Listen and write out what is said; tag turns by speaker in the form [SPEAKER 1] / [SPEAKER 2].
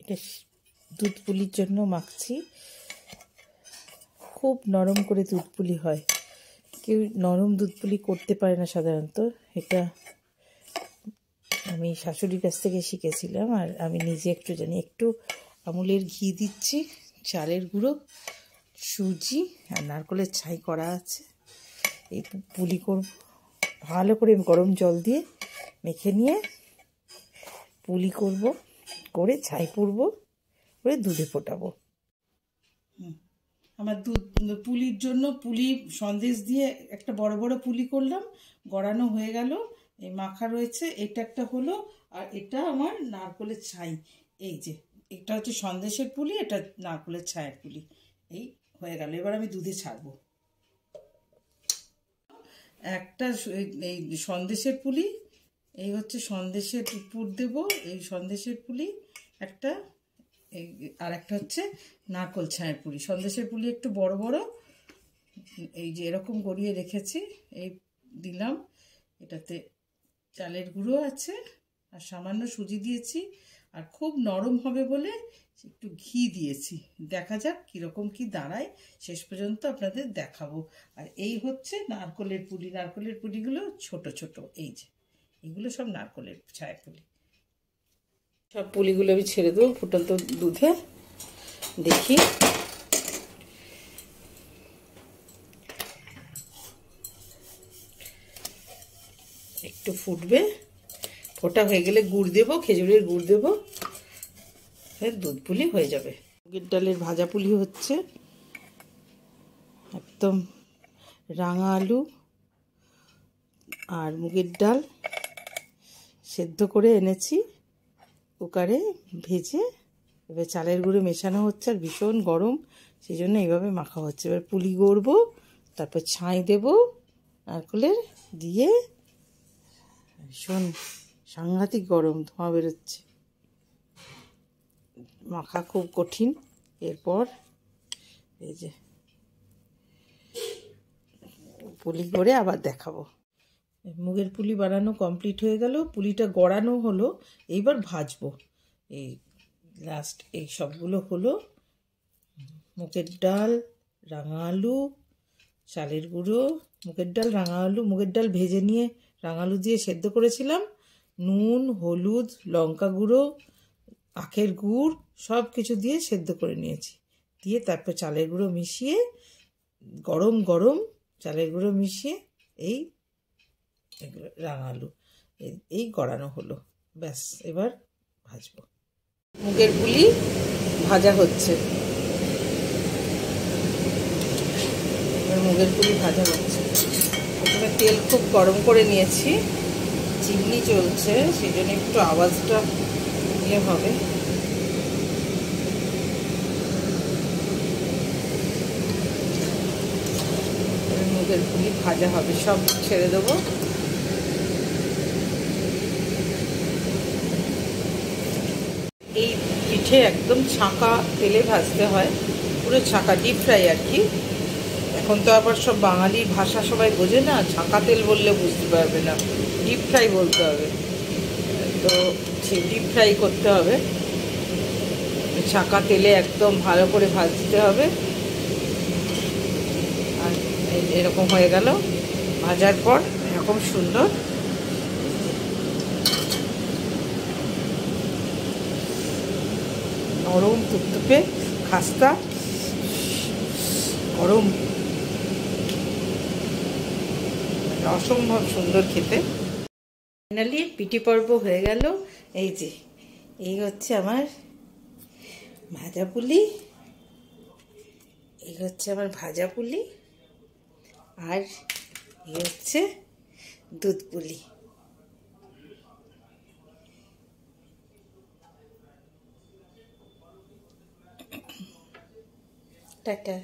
[SPEAKER 1] এটা দুধ পুলির জন্য মাখছি। খুব নরম করে দুধ পুলি হয়, কেউ নরম দুধ পুলি করতে পারে না সাধারণত। এটা আমি শাশুড়ির কাছ থেকে শিখেছিলাম, আর আমি নিজে একটু জানি। একটু আমুলের ঘি দিচ্ছি, চালের গুঁড়ো, সুজি আর নারকেলের ছাই করা আছে। এই পুলি করব, ভালো করে গরম জল দিয়ে মেখে নিয়ে পুলি করব, করে ছাই পুরব, করে দুধে ফোটাবো। আমার দুধ পুলির জন্য পুলি সন্দেশ দিয়ে একটা বড় বড় পুলি করলাম, গড়ানো হয়ে গেল। এই মাখা রয়েছে, এটা একটা হলো, আর এটা আমার নারকেলের ছাই। এই যে এটা হচ্ছে সন্দেশের পুলি, এটা নারকেলের ছাইয়ের পুলি। এই হয়ে গেল, এবার আমি দুধে ছাড়বো। একটা এই সন্দেশের পুলি, এই হচ্ছে সন্দেশের পুর দেবো, এই সন্দেশের পুলি একটা, এই আর একটা হচ্ছে নারকেল ছাইয়ের পুলি। সন্দেশের পুলি একটু বড় বড়, এই যে এরকম গড়িয়ে রেখেছি, এই দিলাম। এটাতে চালের গুঁড়ো আছে আর সামান্য সুজি দিয়েছি, আর খুব নরম হবে বলে একটু ঘি দিয়েছি। দেখা যাক কীরকম কি দাঁড়ায়, শেষ পর্যন্ত আপনাদের দেখাবো। আর এই হচ্ছে নারকেলের পুলি। নারকেলের পুলিগুলো ছোট ছোট, এই যে এগুলো সব নারকেলের ছায়ের পুলি। সব পুলিগুলো আমি ছেড়ে দেবো ফুটন্ত দুধে, দেখি। একটু ফুটবে, ফোটা হয়ে গেলে গুড় দেবো, খেজুরের গুড় দেবো, দুধ পুলি হয়ে যাবে। মুগের ডালের ভাজা পুলি হচ্ছে, একদম রাঙা আলু আর মুগের ডাল সেদ্ধ করে এনেছি কুকারে ভেজে, এবার চালের গুঁড়ো মেশানো হচ্ছে, আর ভীষণ গরম, সেই জন্য এইভাবে মাখা হচ্ছে। এবার পুলি গড়বো, তারপর ছাই দেবো নারকেলের দিয়ে, ভীষণ সাংঘাতিক গরম, ধোঁয়া বেরোচ্ছে, মাখা খুব কঠিন। এরপর এই যে পুলি করে আবার দেখাবো। মুগের পুলি বানানো কমপ্লিট হয়ে গেল, পুলিটা গড়ানো হলো, এইবার ভাজবো। এই লাস্ট এই সবগুলো হলো মুগের ডাল, রাঙা আলু, চালের গুঁড়ো, মুগের ডাল, রাঙা আলু। মুগের ডাল ভেজে নিয়ে রাঙা আলু দিয়ে সেদ্ধ করেছিলাম, নুন, হলুদ, লঙ্কা গুঁড়ো, আখের গুড় সব কিছু দিয়ে সেদ্ধ করে নিয়েছি। দিয়ে তারপর চালের গুঁড়ো মিশিয়ে, গরম গরম চালের গুঁড়ো মিশিয়ে এই রাঙা আলু এই গড়ানো হলো, ব্যাস। এবার ভাজবো। মুগের পুলি ভাজা হচ্ছে, মুগের পুলি ভাজা হচ্ছে। প্রথমে তেল খুব গরম করে নিয়েছি, চিমনি চলছে, সেই জন্য একটু আওয়াজটা ইয়ে হবে। মুগের পুলি ভাজা হবে, সব ছেড়ে দেবো। এই পিঠে একদম ছাঁকা তেলে ভাজতে হয়, পুরো ছাঁকা, ডিপ ফ্রাই আর কি। এখন তো আবার সব বাঙালির ভাষা সবাই বোঝে না, ছাঁকা তেল বললে বুঝতে পারবে না, ডিপ ফ্রাই বলতে হবে। তো সেই ডিপ ফ্রাই করতে হবে, ছাঁকা তেলে একদম ভালো করে ভাজতে হবে। আর এরকম হয়ে গেল, ভাজার পর এরকম সুন্দর নরম তুপতুপে খাস্তা, গরম, অসম্ভব সুন্দর খেতে। ফাইনালি পিঠে পর্ব হয়ে গেল। এই যে এই হচ্ছে আমার ভাজা পুলি, এই হচ্ছে আমার ভাজা পুলি, আর এই হচ্ছে দুধ পুলি। টাটা।